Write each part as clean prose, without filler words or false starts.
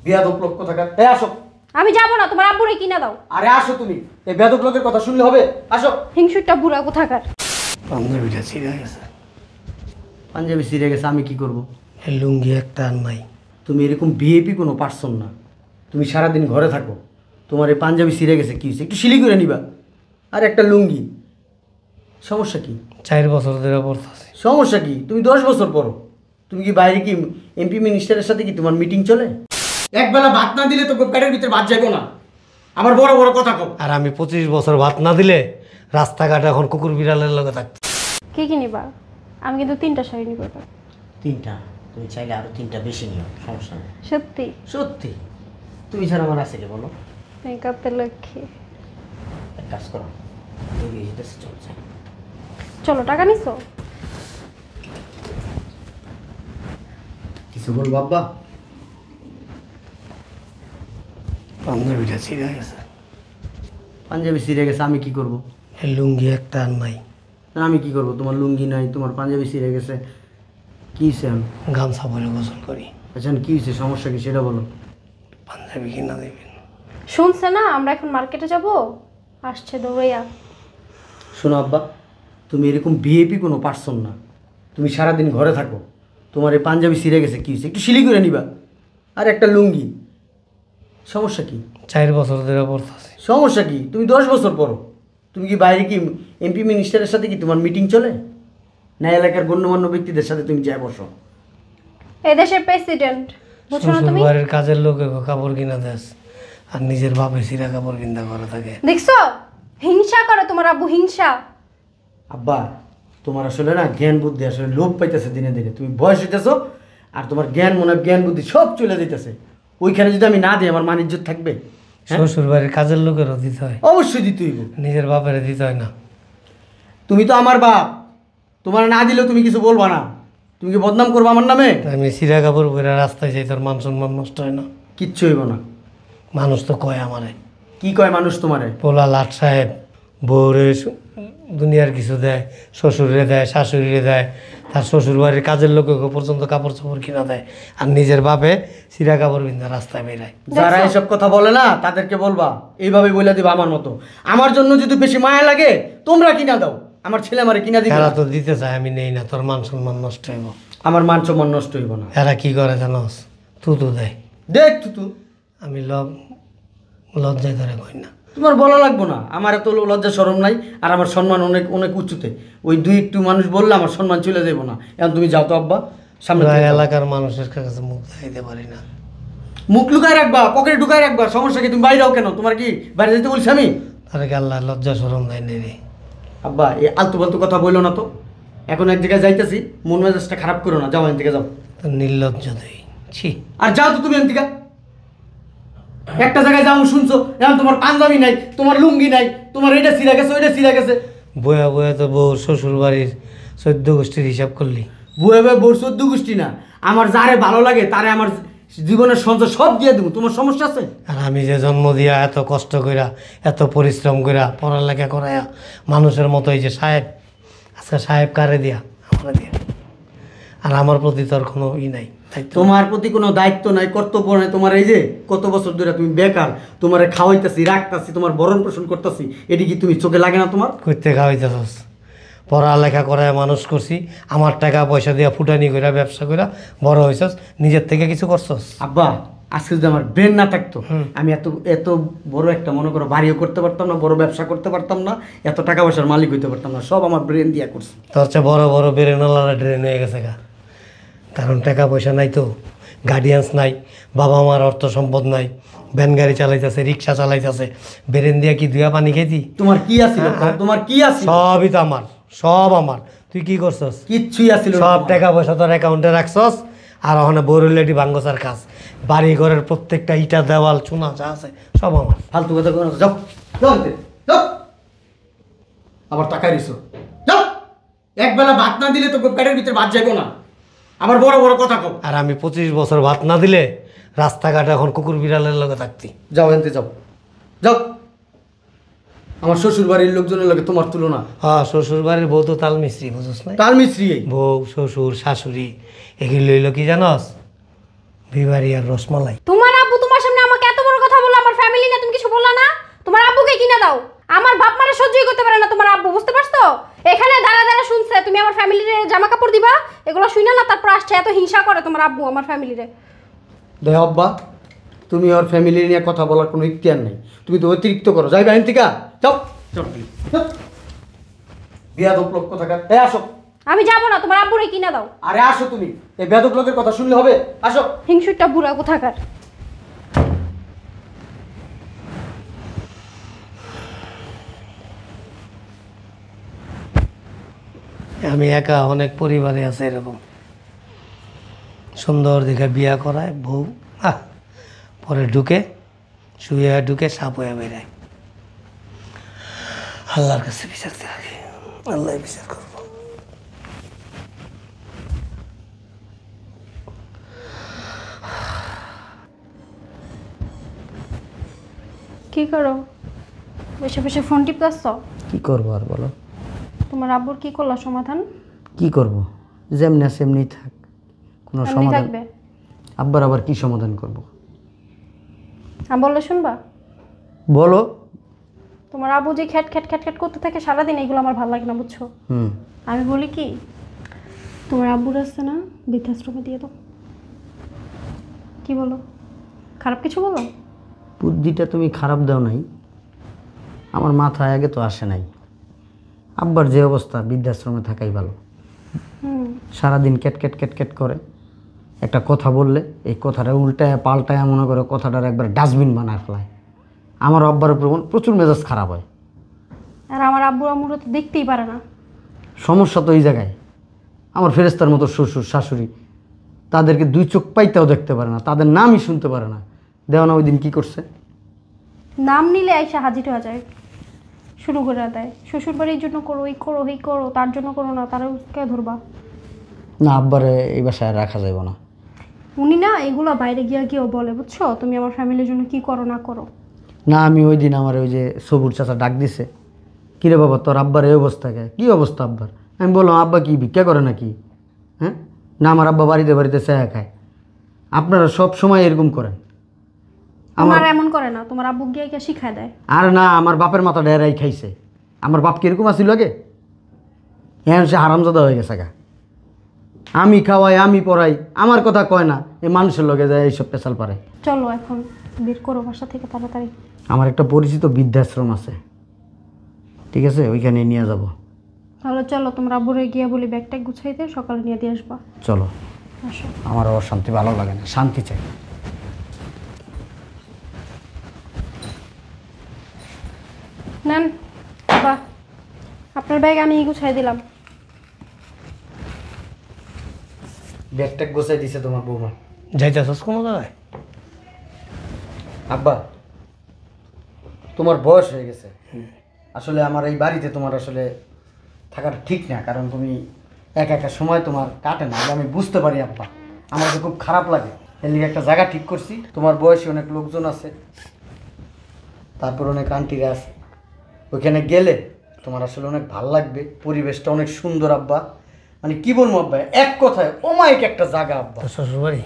বেয়াদব লোক কোথাকার। এই আসো। আমি যাব না, তোমার আব্বুরে কিনা দাও। আরে আসো তুমি, এই বেয়াদব লোকের কথা শুনলে হবে? আসো। হিংসুটটা বুড়া কোথাকার। পাঞ্জাবিটা ছিঁড়ে গেছে। পাঞ্জাবি ছিঁড়ে গেছে, আমি কি করব? এই লুঙ্গি একটা আর নাই। তুমি এরকম ভিআইপি কোনো পার্সন না। তুমি সারাদিন ঘরে থাকো, তোমার এই পাঞ্জাবি ছিঁড়ে গেছে, কি হয়েছে? একটু সিলি করে নিবা। আর একটা লুঙ্গি, সমস্যা কি? 4 বছর ধরে পড়তেছি। সমস্যা কি? তুমি 10 বছর পড়ো। তুমি কি বাইরে কি এমপি মিনিস্টারের সাথে কি তোমার মিটিং চলে? একবেলা ভাত না দিলে তো পেটের ভিতরে ভাত যাইব না। আমার বড় বড় কথা কও। আর আমি 25 বছর ভাত না দিলে রাস্তাঘাটে এখন কুকুর বিড়ালের লগে থাকতে। কি কি নিবা? আমি কিন্তু 3টা শাড়ি নিব এবার। 3টা? তুমি চাইলে আরো 3টা বেশি নিও, সমস্যা নেই। সত্যি? সত্যি। তুমি ছাড়া আমার আছে বলো? মেকআপের লক্ষ্যে। এক কাজ করো, এগিয়ে যেতেছে, চলছে। চলো, টাকা নিছো? কিছু বল বাবা। পাঞ্জাবিটা ছিঁড়ে গেছে। পাঞ্জাবি ছিঁড়ে গেছে, আমি কি করব? এই লুঙ্গি একটা আর নাই। না আমি কি করব? তোমার লুঙ্গি নাই, তোমার পাঞ্জাবি ছিঁড়ে গেছে, কি হয়েছে? গামছা পরে গোসল করি। আচ্ছা কি হয়েছে, সমস্যা কি সেটা বলো। পাঞ্জাবি কিনা দেবেন? শুনছে না আমরা এখন মার্কেটে যাব? আসছে দৌড়াইয়া। শোনো আব্বা, তুমি এরকম ভিআইপি কোনো পার্সন না। তুমি সারাদিন ঘরে থাকো, তোমার এই পাঞ্জাবি ছিঁড়ে গেছে, কি হয়েছে? একটু সিলি করে নিবা। আর একটা লুঙ্গি, সমস্যা কি? 4 বছর ধরে পড়তেছি। সমস্যা কি? তুমি 10 বছর পড়ো। তুমি কি বাইরে কি এমপি মিনিস্টারের সাথে কি তোমার মিটিং চলে? না এলাকার গণ্যমান্য ব্যক্তিদের সাথে তুমি যাই বসো? এই দেশের প্রেসিডেন্ট, বুঝছো না তুমি? বাড়ির কাজের লোকে কাপড় কিনা দেশ, আর নিজের বাপে ছিঁড়া কাপড় কিনা করে থাকে। দেখছো, হিংসা করে তোমার আব্বু, হিংসা। আব্বা, তোমার আসলে না জ্ঞান বুদ্ধি আসলে লোপ পাইতেছে দিনে দিনে। তুমি বয়স হইতেছো, আর তোমার জ্ঞান মনে জ্ঞান বুদ্ধি সব চলে যেতেছে। ওইখানে যদি আমি না দিই আমার মান ইজ্জত থাকবে? শ্বশুর বাড়ির কাজের লোকেরও দিতে হয়, অবশ্যই দিতে হইব। নিজের বাপের দিতে হয় না। তুমি তো আমার বাপ, তোমার না দিলেও তুমি কিছু বলবা না। তুমি কি বদনাম করবো আমার নামে? আমি ছিঁড়া কাপড় পরে রাস্তায় যাই, তোর মান সম্মান নষ্ট হয় না? কিচ্ছু হইব না। মানুষ তো কয় আমারে, কি কয় মানুষ তোমারে? পোলা লাট সাহেব, বউরে দুনিয়ার কিছু দেয়, শ্বশুরে দেয়, শাশুড়িরে দেয়, তার শ্বশুর বাড়ির কাজের লোকে পর্যন্ত কাপড় চোপড় কিনা দেয়, আর নিজের বাপে ছিঁড়া কাপড় বিন্দা রাস্তায় বেরায়। যারা এসব কথা বলে না তাদেরকে বলবা এইভাবে বলে দিবা আমার মতো। আমার জন্য যদি বেশি মায়া লাগে তোমরা কিনা দাও, আমার ছেলে আমারে কিনা দিবে। এরা তো দিতে চায়, আমি নেই না, তোর মান সম্মান নষ্ট হইব। আমার মান সম্মান নষ্ট হইব না। এরা কি করে জানোস? তু দেয়। দেখ তুই, আমি লজ্জায় ধরে কই না। তোমার বলা লাগবো না, আমার এত লজ্জা শরম নাই, আর আমার সম্মান অনেক অনেক উঁচুতে। ওই দুই একটু মানুষ বললে আমার সম্মান চলে যাবো না। এখন তুমি যাও তো আব্বা, সামনে থেকে যাও। এলাকার মানুষের কাছে মুখ দেখাইতে পারি না। মুখ লুকায় রাখবা, পকেটে ঢুকায় রাখবা, সমস্যা কি? তুমি বাইরেও কেন? তোমার কি বাইরে যেতে বলছি আমি? তাহলে কি আল্লাহ লজ্জা শরম দেয় নেই রে? আব্বা এই আলতু ফালতু কথা বললো না তো। এখন এক জায়গায় যাইতেছি, মন মেজাজটা খারাপ করো না, যাও এখান থেকে যাও। তো নির্লজ্জ দেই, ছি। আর যাও তো তুমি এখান থেকে। একটা জায়গায় যাও শুনছো, এখন তোমার পাঞ্জাবি নাই, তোমার লুঙ্গি নাই, তোমার এটা ছিঁড়া গেছে, ওইটা ছিঁড়া গেছে। বয়া বয়া তো বউ শ্বশুর বাড়ির 14 গোষ্ঠীর হিসাব করলি। বয়ে বয়ে বোর 14 গোষ্ঠী না, আমার যারে ভালো লাগে তারে আমার জীবনের সঞ্চয় সব দিয়ে দেবো। তোমার সমস্যা আছে? আর আমি যে জন্ম দিয়া এত কষ্ট কইরা, এত পরিশ্রম কইরা, পড়ালেখা করাইয়া মানুষের মতো এই যে সাহেব, আজকে সাহেব কারে দিয়া? আমার দিয়া। আর আমার প্রতি তোর কোনো নাই, দায়িত্ব। তোমার প্রতি কোনো দায়িত্ব নাই, কর্তব্য নাই। তোমার এই যে কত বছর ধরে তুমি বেকার, তোমারে খাওয়াইতেছি, রাখতাছি, তোমার ভরণ পোষণ করতেছি, এটি কি তুমি চোখে লাগে না তোমার? করতে খাওয়াইতেছস, পড়ালেখা করায় মানুষ করছি, আমার টাকা পয়সা দিয়া ফুটানি কইরা ব্যবসা কইরা বড় হইছস, নিজের থেকে কিছু করছস? আব্বা আজকে যদি আমার ব্রেন না থাকতো, আমি এত এত বড় একটা মনে করো বাড়িও করতে পারতাম না, বড় ব্যবসা করতে পারতাম না, এত টাকা পয়সার মালিক হইতে পারতাম না। সব আমার ব্রেন দিয়া করছি। তোর চেয়ে বড় বড় বেরেনালারা ড্রেন হয়ে গেছে গা। কারণ টাকা পয়সা নাই তো, গার্ডিয়ান্স নাই, বাবা মার অর্থ সম্পদ নাই, ভ্যান গাড়ি চালাইতেছে, রিক্সা চালাইতেছে, বেরেন দিয়া কি ধুয়া পানি খাইতি? তোমার কি আছিল? তোমার কি আছে? সবই তো আমার, সব আমার। তুই কি করছস? কিচ্ছুই আছিল না সব তোমার। টাকা পয়সা তোর অ্যাকাউন্টে রাখছস, আর ওখানে বরুলেটি ভাঙ্গসার কাজ, বাড়ি ঘরের প্রত্যেকটা ইটা দেওয়াল চুনা যা আছে সব আমার। ফালতু কথা কোনো যাও, যাও এতে, যাও। আবার টাকায় দিছো, যাও। একবেলা ভাত না দিলে তো পেটের ভিতরে ভাত যাইব না। আবার বড় বড় কথা কও। আর আমি 25 বছর ভাত না দিলে রাস্তাঘাটে এখন কুকুর বিড়ালের লগে থাকতি। যাও এনতে, যাও যাও। আমার শ্বশুর বাড়ির লোকজনের লগে তোমার তুলনা? হ্যাঁ, শ্বশুর বাড়ির বউ তো তাল মিস্ত্রি, বুঝছ না? তাল মিস্ত্রি। বউ, শ্বশুর, শাশুড়ি এগুলি লইল কি জানস? বিবারি আর রসমালাই। তোমার আব্বু তোমার সামনে আমাকে এত বড় কথা বললো, আমার ফ্যামিলি না তুমি কিছু বললা না? তোমার আব্বুকে কিনে দাও। আমার বাপ মারা সহ্যই করতে পারে না তোমার আব্বু, বুঝতে পারছো? এখানে দাঁড়া দাঁড়া শুনছে তুমি আমার ফ্যামিলির জামা কাপড় দিবা, এগুলো শুনে না তারপর আসছে এত হিংসা করে তোমার আব্বু আমার ফ্যামিলিরে। দেখ আব্বা, তুমি ওর ফ্যামিলি নিয়ে কথা বলার কোনো ইখতিয়ার নেই। তুমি তো অতিরিক্ত করো। যাই বাইন থেকে যাও। বিয়াদব লোক কোথাকার। এই আসো। আমি যাবো না, তোমার আব্বুরে কিনে দাও। আরে আসো তুমি। এই বেয়াদব লোকের কথা শুনলে হবে? আসো। হিংসুটটা বুড়া কোথাকার। আমি একা, অনেক পরিবারে আছে এরকম সুন্দর দেখে বিয়া করায় বউ, পরে ঢুকে শুয়ে ঢুকে সাপ হয়ে বেড়ায়। আল্লাহর কাছে বিচার থাকে, আল্লাহ বিচার করবো। কি করো? বসে বসে ফোন টিপতেছ? কি করবো আর বলো? তোমার আব্বুর কি করলা সমাধান? কি করব? যেমনি আছে এমনি থাক, কোনো এমনি সমাধান। থাকবে? আব্বার আবার কি সমাধান করব? আমি বললে শুনবা? বলো। তোমার আব্বু যে খ্যাট খ্যাট খ্যাট খ্যাট করতে থাকে সারাদিন, এগুলো আমার ভালো লাগে না, বুঝছো? আমি বলি কি, তোমার আব্বুর আসছে না, বৃদ্ধাশ্রমে দিয়ে দাও। কি বলো? খারাপ কিছু বলো? বুদ্ধিটা তুমি খারাপ দাও নাই, আমার মাথায় আগে তো আসে নাই। আব্বার যে অবস্থা, বৃদ্ধাশ্রমে থাকাই ভালো। সারাদিন ক্যাট ক্যাট ক্যাট ক্যাট করে, একটা কথা বললে এই কথাটা উল্টায় পাল্টায় মনে করে কথাটার একবার ডাস্টবিন বানায় ফেলায়। আমার আব্বার উপর প্রচুর মেজাজ খারাপ হয়। আর আমার আব্বুর আম্মুরা তো দেখতেই পারে না। সমস্যা তো এই জায়গায়, আমার ফেরেস্তার মতো শ্বশুর শাশুড়ি, তাদেরকে দুই চোখ পাইতেও দেখতে পারে না, তাদের নামই শুনতে পারে না। দেও না ওই দিন কী করছে? নাম নিলে আইসা হাজির হয়ে যায়, শুরু করে দেয় শ্বশুর বাড়ির জন্য করো, এই করো এই করো, তার জন্য করো না, তারা কে ধরবা? না, আব্বারে এই বাসায় রাখা যাইব না। উনি না এগুলো বাইরে গিয়ে গিয়েও বলে, বুঝছো? তুমি আমার ফ্যামিলির জন্য কি করো না করো। না, আমি ওই দিন আমার ওই যে সবুর চাচা ডাক দিছে, কিরে বাবা তোর আব্বার এই অবস্থা কে? কী অবস্থা আব্বার? আমি বললাম আব্বা কি ভিক্ষা করে নাকি? হ্যাঁ না, আমার আব্বা বাড়িতে বাড়িতে চায়া খায়। আপনারা সব সময় এরকম করেন। আমার এমন করে না, তোমার আব্বু গিয়ে গিয়ে শিখায় দেয়। আর না, আমার বাপের মাথা ডেরাই খাইছে। আমার বাপ কিরকম আসিল আগে? হ্যাঁ, সে হারামজাদা হয়ে গেছে গা। আমি খাওয়াই, আমি পড়াই, আমার কথা কয় না, এই মানুষের লগে যায় এইসব পেশাল পারে। চলো এখন বের করো বাসা থেকে তাড়াতাড়ি। আমার একটা পরিচিত বৃদ্ধাশ্রম আছে, ঠিক আছে, ওইখানে নিয়ে যাব। তাহলে চলো, তোমরা আব্বুরে গিয়ে বলি ব্যাগ ট্যাগ গুছাইতে, সকালে নিয়ে দিয়ে আসবা। চলো। আসো। আমার অশান্তি ভালো লাগে না, শান্তি চাই। নেন বাবা, আপনার ব্যাগ আমি গুছাই দিলাম। ব্যাগ ট্যাগ গোছাই দিছে তোমার বৌমা। যাইতেছস কোনো জায়গায়? আব্বা, তোমার বয়স হয়ে গেছে, আসলে আমার এই বাড়িতে তোমার আসলে থাকাটা ঠিক না, কারণ তুমি একা একা সময় তোমার কাটে না। আমি বুঝতে পারি আব্বা, আমার তো খুব খারাপ লাগে। এর লিগে একটা জায়গা ঠিক করছি, তোমার বয়সী অনেক লোকজন আছে, তারপর অনেক আন্টিরা আছে, ওইখানে গেলে তোমার আসলে অনেক ভাল লাগবে। পরিবেশটা অনেক সুন্দর আব্বা, মানে কি বলবো আব্বা, এক কথায় অমায়িক একটা জায়গা আব্বা। শ্বশুর বাড়ি?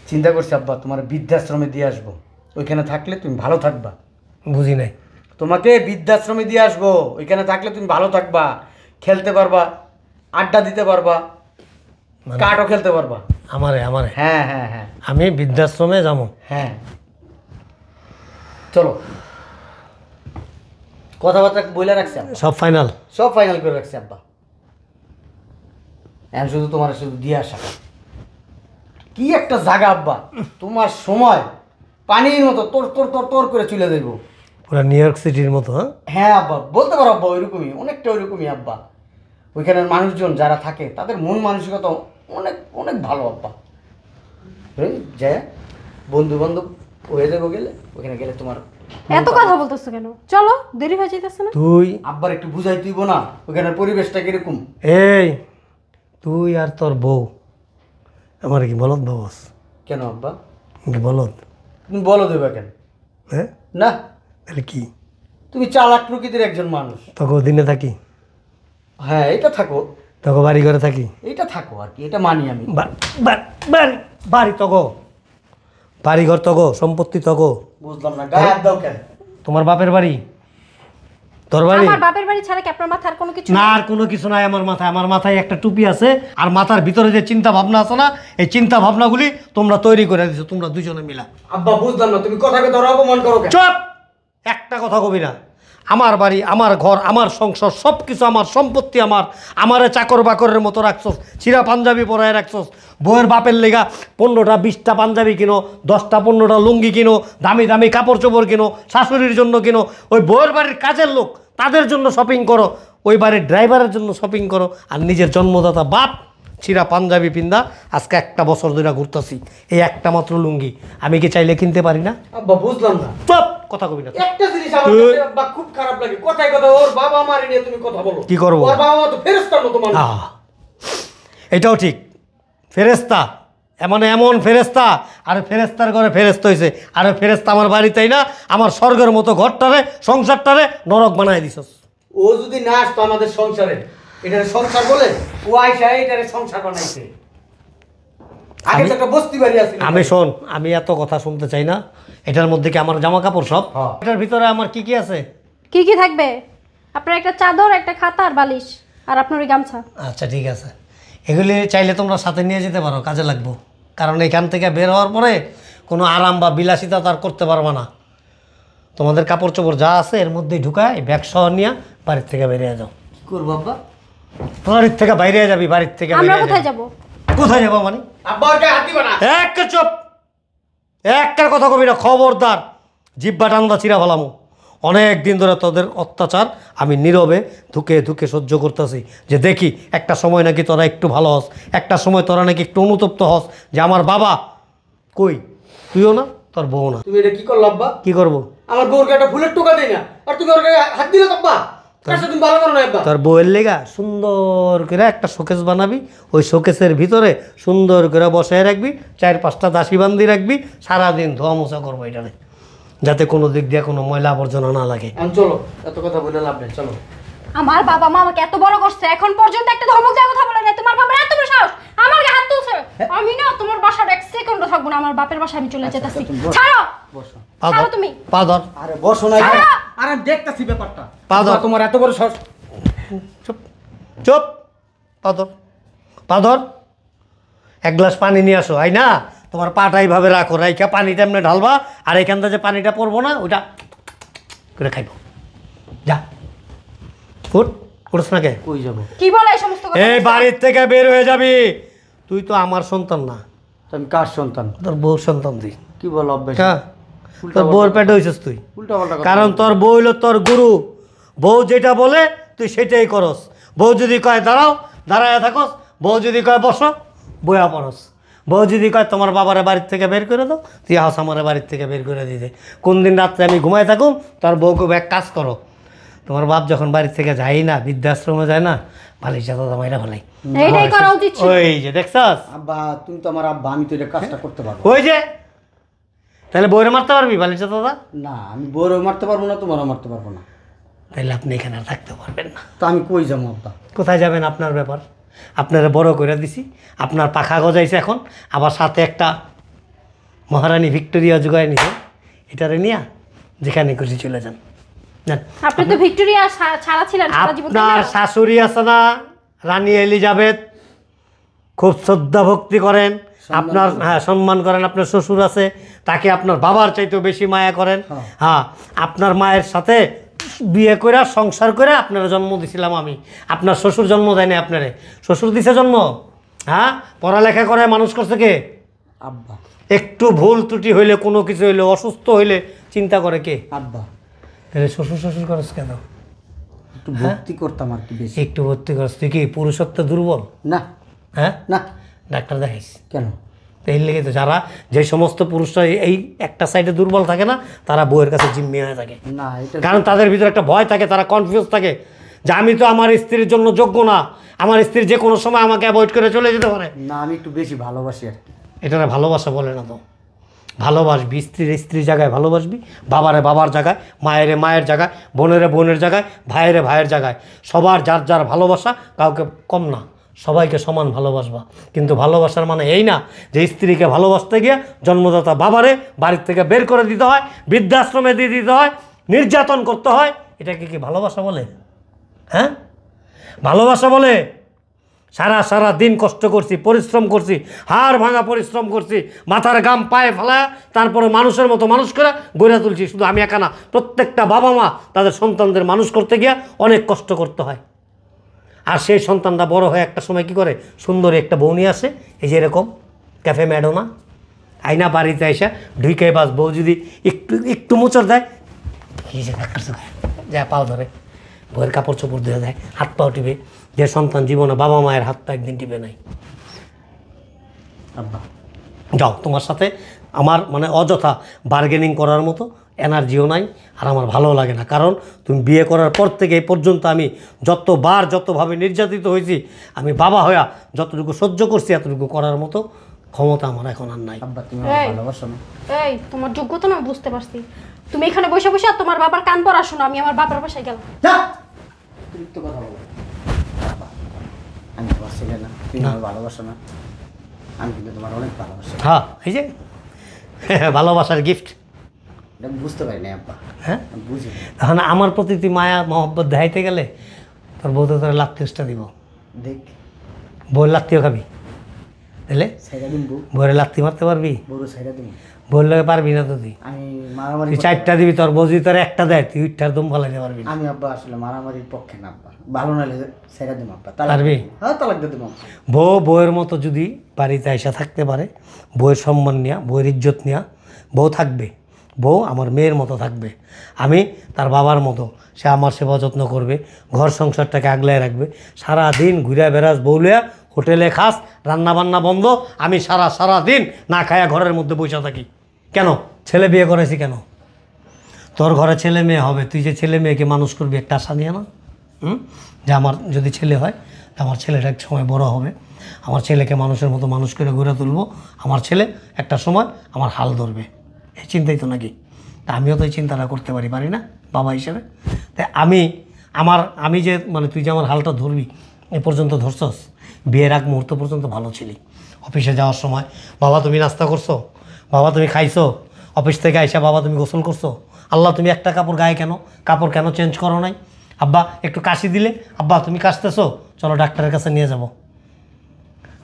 চিন্তা করছি আব্বা তোমার বৃদ্ধাশ্রমে দিয়ে আসবো, ওইখানে থাকলে তুমি ভালো থাকবা। বুঝি নাই। তোমাকে বৃদ্ধাশ্রমে দিয়ে আসবো, ওইখানে থাকলে তুমি ভালো থাকবা, খেলতে পারবা, আড্ডা দিতে পারবা, কাঠও খেলতে পারবা। আমারে আমারে হ্যাঁ হ্যাঁ হ্যাঁ, আমি বৃদ্ধাশ্রমে যাবো। হ্যাঁ চলো, কথাবার্তা বলে রাখছি আব্বা, সব ফাইনাল? সব ফাইনাল করে রাখছি আব্বা। এখন শুধু তোমার শুধু দিয়ে আসা। কি একটা জায়গা আব্বা, তোমার সময় পানির মতো তোর তোর তোর তোর করে চলে যাইব। পুরো নিউ ইয়র্ক সিটির মতো? হ্যাঁ হ্যাঁ আব্বা, বলতে পারো আব্বা, ওইরকমই, অনেকটা ওইরকমই আব্বা। ওইখানের মানুষজন যারা থাকে তাদের মন মানসিকতা অনেক অনেক ভালো আব্বা। যায় বন্ধু বান্ধব হয়ে যাবো গেলে, ওইখানে গেলে তোমার এত কথা বলতেছো কেন? চলো, দেরি হয়ে যাইতেছে না? তুই আব্বার একটু বুঝাই তুইব না ওইখানের পরিবেশটা কিরকম। এই তুই আর তোর বউ আমার কি বলদ বাবস? কেন আব্বা? কি বলদ? তুমি বলো দেবা কেন? হ্যাঁ না, তাহলে কি? তুমি চালাক প্রকৃতির একজন মানুষ। তোকে দিনে থাকি? হ্যাঁ এটা থাকো, তোকে বাড়ি ঘরে থাকি এইটা থাকো আর কি, এটা মানি আমি। বাড়ি বাড়ি তগো, বাড়ি ঘর তগো, সম্পত্তি তগো। বুঝলাম না, গায়ে হাত দাও কেন? তোমার বাপের বাড়ি, তোর বাড়ি? আমার বাপের বাড়ি ছাড়া কি আপনার মাথার কোনো কিছু না, আর কোনো কিছু নাই আমার মাথায়। আমার মাথায় একটা টুপি আছে, আর মাথার ভিতরে যে চিন্তা ভাবনা আছে না, এই চিন্তা ভাবনাগুলি তোমরা তৈরি করে দিছো, তোমরা দুজনে মিলা। আব্বা বুঝলাম না, তুমি কথাকে ধরো অপমান করো কেন? চুপ! একটা কথা কবি না। আমার বাড়ি, আমার ঘর, আমার সংসার, সব কিছু আমার, সম্পত্তি আমার। আমারে চাকর বাকরের মতো রাখছস, ছিঁড়া পাঞ্জাবি পরায় রাখছস। বউয়ের বাপের লেগা 15টা 20টা পাঞ্জাবি কিনো, 10টা 15টা লুঙ্গি কিনো, দামি দামি কাপড় চোপড় কিনো, শাশুড়ির জন্য কিনো। ওই বউয়ের বাড়ির কাজের লোক তাদের জন্য শপিং করো, ওই বাড়ির ড্রাইভারের জন্য শপিং করো, আর নিজের জন্মদাতা বাপ ছিঁড়া পাঞ্জাবি পিন্দা আজকে একটা বছর ধরে ঘুরতেছি, এই একটা মাত্র লুঙ্গি। আমি কি চাইলে কিনতে পারি না? আব্বা বুঝলাম না, চুপ! কথা কবি না। একটা জিনিস আমার কাছে আব্বা খুব খারাপ লাগে, কথায় কথা ওর বাবা মারি নিয়ে তুমি কথা বলো। কি করবো? ওর বাবা মা তো ফেরেশতার মতো মানুষ। এটাও ঠিক, ফেরেস্তা, এমন এমন ফেরেস্তা, আর ফেরেস্তার ঘরে ফেরেস্তা হয়েছে, আর ফেরেস্তা আমার বাড়িতেই না, আমার স্বর্গের মতো ঘরটারে, সংসারটারে নরক বানায় দিছস। ও যদি না আসতো আমাদের সংসারে, এটারে সংসার বলে, ও আইসা এটারে সংসার বানাইছে। আগে তো একটা বস্তি বাড়ি আছে। আমি শোন, আমি এত কথা শুনতে চাই না। এটার মধ্যে কি আমার জামা কাপড় সব? হ্যাঁ। এটার ভিতরে আমার কি কি আছে? কি কি থাকবে? আপনার একটা চাদর, একটা খাতা আর বালিশ, আর আপনার ওই গামছা। আচ্ছা ঠিক আছে, এগুলি চাইলে তোমরা সাথে নিয়ে যেতে পারো, কাজে লাগবো। কারণ এখান থেকে বের হওয়ার পরে কোনো আরাম বা বিলাসিতা তার করতে পারবে না। তোমাদের কাপড় চোপড় যা আছে এর মধ্যেই ঢুকায় ব্যাগ সহ নিয়ে বাড়ির থেকে বেরিয়ে যাও। কি করবো আব্বা? বাড়ির থেকে বাইরে যাবি, বাড়ির থেকে আমরা বেরিয়ে কোথায় যাবি। যাব? কোথায় যাবো মানে? আব্বা ওর গায়ে হাত দিবা না। এক চুপ, একটা কথা কবি না, খবরদার। জিব্বা টান্দা চিরা ফেলামো। অনেক দিন ধরে তোদের অত্যাচার আমি নীরবে ধুকে ধুকে সহ্য করতেছি, যে দেখি একটা সময় নাকি তোরা একটু ভালো হস, একটা সময় তোরা নাকি একটু অনুতপ্ত হস, যে আমার বাবা কই, তুইও না, তোর বউ না। তুমি এটা কি করলো আব্বা? কি করবো? আমার বউর গায়ে একটা ফুলের টোকা দেই না, আর তুমি ওর গায়ে হাত দিলে তো আব্বা। তার সাথে তুমি ভালো করো না আব্বা। তোর বউয়ের লেগা সুন্দর করে একটা শোকেস বানাবি, ওই শোকেসের ভিতরে সুন্দর করে বসায় রাখবি, 4-5টা দাসী বান্ধি রাখবি, সারাদিন ধোয়া মোছা করবো এটারে, যাতে কোনো দিক দিয়ে কোনো ময়লা আবর্জনা না লাগে। চলো, এত কথা বলে লাভ নেই, চলো। আমার বাবা মা আমাকে এত বড় করছে, এখন পর্যন্ত একটা ধমক দেওয়ার কথা বলে না। তোমার বাবার এত বড় সাহস, আমার গায়ে হাত তুলছে। আমি না তোমার বাসার এক সেকেন্ডও থাকবো না, আমার বাপের বাসায় আমি চলে যেতেছি। তুমি বসো। ছাড়ো, বসো। পা ছাড়ো ধর, তুমি। পা ধর। আরে বসো না। ছাড়ো। আরে আমি দেখতাছি ব্যাপারটা। পা দাও। আব্বা, তোমার এত বড় সাহস। চুপ চুপ, পা ধর, পা ধর। এক গ্লাস পানি নিয়ে আসো। আই না, তোমার পাটা এইভাবে রাখো, রাইখা পানিটা এমনি ঢালবা, আর এখান থেকে যে পানিটা পড়বো না ওইটা করে খাইব। যা ফুট করছ না কে? কই যাবো? কি বলে এই সমস্ত কথা? এই বাড়ির থেকে বের হয়ে যাবি। তুই তো আমার সন্তান না, আমি কার সন্তান? তোর বউর সন্তান তুই। কি বলো আব্বা? হ্যাঁ, তোর বউর পেটে হয়েছিস তুই। উল্টা পাল্টা কথা। কারণ তোর বউ হইল তোর গুরু। বউ যেটা বলে তুই সেটাই করস। বউ যদি কয় দাঁড়াও, দাঁড়ায় থাকস। বউ যদি কয় বসো, বয়া পড়স। বউ যদি কয় তোমার বাবারে বাড়ির থেকে বের করে দাও, তুই হাস আমার বাড়ির থেকে বের করে দিতে। কোন দিন রাত্রে আমি ঘুমাই থাকুম, তোর বউকে এক কাজ করো, তোমার বাপ যখন বাড়ির থেকে যাই না, বৃদ্ধাশ্রমে যায় না, ভালো চাদা মাইরা ফেলাই। এইটাই করা উচিত ছিল। ওই যে দেখছস, আব্বা তুমি তো আমার আব্বা, আমি তো এটা কাজটা করতে পারবো ওই যে, তাহলে বউরে মারতে পারবি বালিশা দাদা? না। আমি বউরও মারতে পারবো না, তোমারও মারতে পারবো না। তাহলে আপনি এখানে আর থাকতে পারবেন না। তো আমি কই যাবো আব্বা? কোথায় যাবেন? আপনার ব্যাপার। আপনারা বড় করে দিছি, আপনার পাখা গজাইছে এখন, আবার সাথে একটা মহারানী ভিক্টোরিয়া জোগায় নিছে, এটারে নিয়া যেখানে খুশি চলে যান। যান। আপনি তো ভিক্টোরিয়া ছাড়া ছিলেন সারা জীবন, তাই আপনার না? শাশুড়ি আছে না, রানী এলিজাবেথ, খুব শ্রদ্ধা ভক্তি করেন, আপনার হ্যাঁ সম্মান করেন। আপনার শ্বশুর আছে, তাকে আপনার বাবার চাইতেও বেশি মায়া করেন। হ্যাঁ, আপনার মায়ের সাথে বিয়ে করে সংসার করে আপনারা জন্ম দিছিলাম আমি। আপনার শ্বশুর জন্ম দেয়নি আপনারে, শ্বশুর দিছে জন্ম। হ্যাঁ, পড়ালেখা করে মানুষ করছে কে? আব্বা। একটু ভুল ত্রুটি হইলে, কোনো কিছু হইলে, অসুস্থ হইলে চিন্তা করে কে? আব্বা তাহলে শ্বশুর শ্বশুর করস কেন? একটু ভক্তি করতাম আর কি বেশি। একটু ভর্তি করস, তুই কি পুরুষত্ব দুর্বল? না হ্যাঁ, না। ডাক্তার দেখাইস। কেন? তো এই লেগে তো যারা, যে সমস্ত পুরুষরা এই একটা সাইডে দুর্বল থাকে না, তারা বউয়ের কাছে জিম্মি হয়ে থাকে। না, এটা কারণ তাদের ভিতরে একটা ভয় থাকে, তারা কনফিউজ থাকে যে আমি তো আমার স্ত্রীর জন্য যোগ্য না, আমার স্ত্রী যে কোনো সময় আমাকে অ্যাভয়েড করে চলে যেতে পারে। না, আমি একটু বেশি ভালোবাসি আর কি। এটা না ভালোবাসা বলে না তো। ভালোবাসবি, স্ত্রীর স্ত্রীর জায়গায় ভালোবাসবি, বাবারে বাবার জায়গায়, মায়েরে মায়ের জায়গায়, বোনেরে বোনের জায়গায়, ভাইয়েরে ভাইয়ের জায়গায়, সবার যার যার ভালোবাসা, কাউকে কম না। সবাইকে সমান ভালোবাসবা, কিন্তু ভালোবাসার মানে এই না যে স্ত্রীকে ভালোবাসতে গিয়ে জন্মদাতা বাবারে বাড়ির থেকে বের করে দিতে হয়, বৃদ্ধাশ্রমে দিয়ে দিতে হয়, নির্যাতন করতে হয়। এটাকে কি ভালোবাসা বলে? হ্যাঁ, ভালোবাসা বলে? সারা দিন কষ্ট করছি, পরিশ্রম করছি, হাড় ভাঙা পরিশ্রম করছি, মাথার গাম পায়ে ফেলা, তারপরে মানুষের মতো মানুষ করে গড়ে তুলছি। শুধু আমি একা না, প্রত্যেকটা বাবা মা তাদের সন্তানদের মানুষ করতে গিয়ে অনেক কষ্ট করতে হয়। আর সেই সন্তানটা বড় হয়ে একটা সময় কী করে, সুন্দরী একটা বউ নিয়ে আসে, এই যে এরকম ক্যাফে ম্যাডোনা আইনা বাড়িতে এসে ঢুকে বাস, বউ যদি একটু মোচড় দেয়, যা পাও ধরে বউয়ের কাপড় চোপড় দিয়ে দেয়, হাত পাও টিপে। যে সন্তান জীবনে বাবা মায়ের হাত পা একদিন টিপে নাই। আব্বা যাও, তোমার সাথে আমার মানে অযথা বার্গেনিং করার মতো এনার্জিও নাই, আর আমার ভালো লাগে না। কারণ তুমি বিয়ে করার পর থেকে এই পর্যন্ত আমি যতভাবে নির্যাতিত হয়েছি, আমি বাবা হইয়া যতটুকু সহ্য করছি এতটুকু করার মতো ক্ষমতা আমার এখন আর নাই। আব্বা তুমি এই। ভালোবাসো না? এই তোমার যোগ্যতা না, আমি বুঝতে পারছি। তুমি এখানে বসে বসে আর তোমার বাবার কান পড়া শোনো। আমি আমার বাবার বাসায় গেলাম। যা, অতিরিক্ত কথা বলো। আব্বা, আমি তোমার ছেলে না, তুমি আমার ভালোবাসো না? আমি কিন্তু তোমার অনেক ভালোবাসি। হ্যাঁ, এই যে ভালোবাসার গিফট। এটা বুঝতে পারি না আব্বা, হ্যাঁ, আমি বুঝি না। তখন আমার প্রতি তুই মায়া মহব্বত দেখাইতে গেলে তোর বউ তো তোর লাত্তিসটা দিব। দেখ, বউয়ের লাত্তিও খাবি, তাহলে সাইডা দিন বউ, বউয়ের লাত্তি মারতে পারবি? বড় সাইডা দিন। বউয়ের লগে পারবি না তো তুই। আমি মারামারি তুই 4টা দিবি, তোর বউ যদি তোর একটা দেয় তুই 8টার দম ফলাইতে পারবি না। আমি আব্বা আসলে মারামারির পক্ষে না আব্বা, ভালো না লাগে সাইডা দিন আব্বা। পারবি? হ্যাঁ, তালাক দিয়ে দেবো। বউয়ের মতো যদি বাড়িতে আইসা থাকতে পারে, বউয়ের সম্মান নিয়া, বউয়ের ইজ্জত নিয়া বউ থাকবে, বউ আমার মেয়ের মতো থাকবে, আমি তার বাবার মতো, সে আমার সেবা যত্ন করবে, ঘর সংসারটাকে আগলায় রাখবে। সারা দিন ঘুরে বেড়াস বউলিয়া, হোটেলে খাস, রান্না বান্না বন্ধ, আমি সারা দিন না খায়া ঘরের মধ্যে বসে থাকি। কেন? ছেলে বিয়ে করেছি কেন? তোর ঘরে ছেলে মেয়ে হবে, তুই যে ছেলে মেয়েকে মানুষ করবি একটা আশা নিয়ে না? যে আমার যদি ছেলে হয়, আমার ছেলেটা এক সময় বড় হবে, আমার ছেলেকে মানুষের মতো মানুষ করে গড়ে তুলবো, আমার ছেলে একটা সময় আমার হাল ধরবে, এই চিন্তাই তো নাকি? তা আমিও তো এই চিন্তাটা করতে পারি না বাবা হিসেবে। তাই আমি যে মানে তুই যে আমার হালটা ধরবি, এ পর্যন্ত ধরছস, বিয়ের আগ মুহূর্ত পর্যন্ত ভালো ছিলি। অফিসে যাওয়ার সময় বাবা তুমি নাস্তা করছো, বাবা তুমি খাইছো, অফিস থেকে আইসা বাবা তুমি গোসল করছো, আল্লাহ তুমি একটা কাপড় গায়ে কাপড় কেন চেঞ্জ করো নাই, আব্বা একটু কাশি দিলে, আব্বা তুমি কাশতেছো, চলো ডাক্তারের কাছে নিয়ে যাব।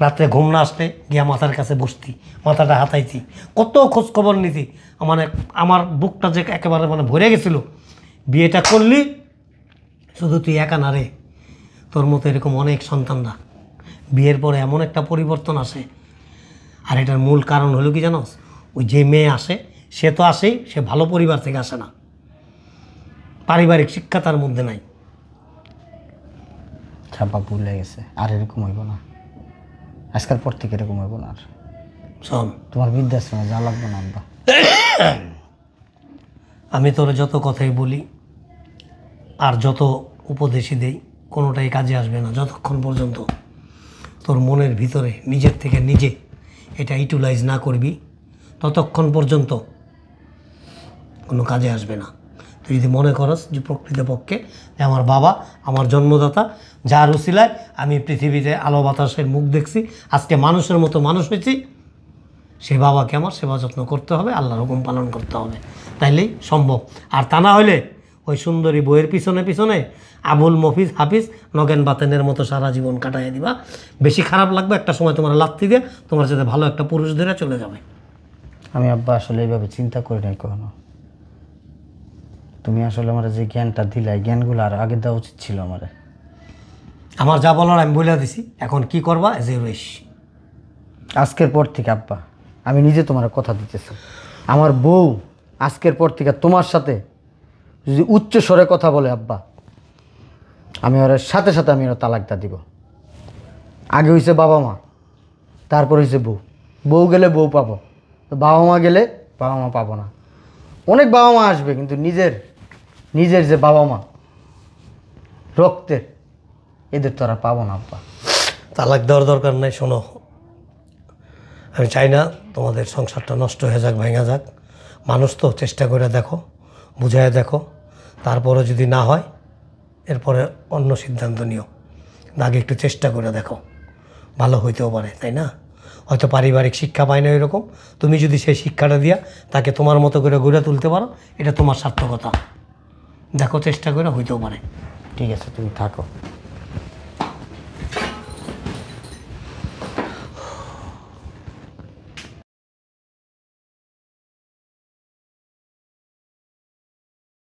রাত্রে ঘুম না আসলে গিয়া মাথার কাছে বসতি, মাথাটা হাতাইতি, কত খোঁজ খবর নিতি, মানে আমার বুকটা যে একেবারে মানে ভরে গেছিল। বিয়েটা করলি শুধু তুই একা না রে, তোর মতো এরকম অনেক সন্তানরা বিয়ের পরে এমন একটা পরিবর্তন আসে। আর এটার মূল কারণ হলো কি জানোস? ওই যে মেয়ে আসে, সে তো আসেই, সে ভালো পরিবার থেকে আসে না, পারিবারিক শিক্ষা তার মধ্যে নাই। ছাপা ভুলে গেছে, আর এরকম হইব না, আজকাল পর থেকে এরকম হইব না। আর শোন, তোমার বৃদ্ধাশ্রমে যা লাগবে না আব্বা। আমি তোর যত কথাই বলি আর যত উপদেশই দেই, কোনোটাই কাজে আসবে না যতক্ষণ পর্যন্ত তোর মনের ভিতরে নিজের থেকে নিজে এটা ইউটিলাইজ না করবি, ততক্ষণ পর্যন্ত কোনো কাজে আসবে না। তুই যদি মনে করস যে প্রকৃতপক্ষে যে আমার বাবা, আমার জন্মদাতা, যার উসিলায় আমি পৃথিবীতে আলো বাতাসের মুখ দেখছি, আজকে মানুষের মতো মানুষ হয়েছি, সে বাবাকে আমার সেবা যত্ন করতে হবে, আল্লাহর হুকুম পালন করতে হবে, তাইলেই সম্ভব। আর তা না হলে ওই সুন্দরী বইয়ের পিছনে আবুল মফিজ হাফিজ নগেন বাতেনের মতো সারা জীবন কাটাইয়া দিবা। বেশি খারাপ লাগবে, একটা সময় তোমার লাত্তি দিয়ে তোমার সাথে ভালো একটা পুরুষ ধরে চলে যাবে। আমি আব্বা আসলে এইভাবে চিন্তা করি নাই কখনো। তুমি আসলে আমার যে জ্ঞানটা দিলা, এই জ্ঞানগুলো আর আগে দেওয়া উচিত ছিল আমার। আমার যা বলার আমি বলে দিছি, এখন কি করবা এজ এ উইশ। আজকের পর থেকে আব্বা আমি নিজে তোমার কথা দিতেছি, আমার বউ আজকের পর থেকে তোমার সাথে যদি উচ্চ স্বরে কথা বলে আব্বা, আমি ওর সাথে সাথে আমি ওর তালাকটা দিব। আগে হয়েছে বাবা মা, তারপর হয়েছে বউ, বউ গেলে বউ পাবো, তো বাবা মা গেলে বাবা মা পাবো না। অনেক বাবা মা আসবে, কিন্তু নিজের যে বাবা মা রক্তের, এদের তো আর পাবো না আব্বা। তালাক দেওয়ার দরকার নাই। শোনো, আমি চাই না তোমাদের সংসারটা নষ্ট হয়ে যাক, ভেঙে যাক। মানুষ তো, চেষ্টা করে দেখো, বুঝায় দেখো, তারপরে যদি না হয় এরপরে অন্য সিদ্ধান্ত নিও, আগে একটু চেষ্টা করে দেখো। ভালো হইতেও পারে, তাই না? হয়তো পারিবারিক শিক্ষা পায় না এরকম, তুমি যদি সেই শিক্ষাটা দিয়া তাকে তোমার মতো করে গড়ে তুলতে পারো, এটা তোমার সার্থকতা। দেখো চেষ্টা করে হইতেও পারে। ঠিক আছে, তুমি থাকো।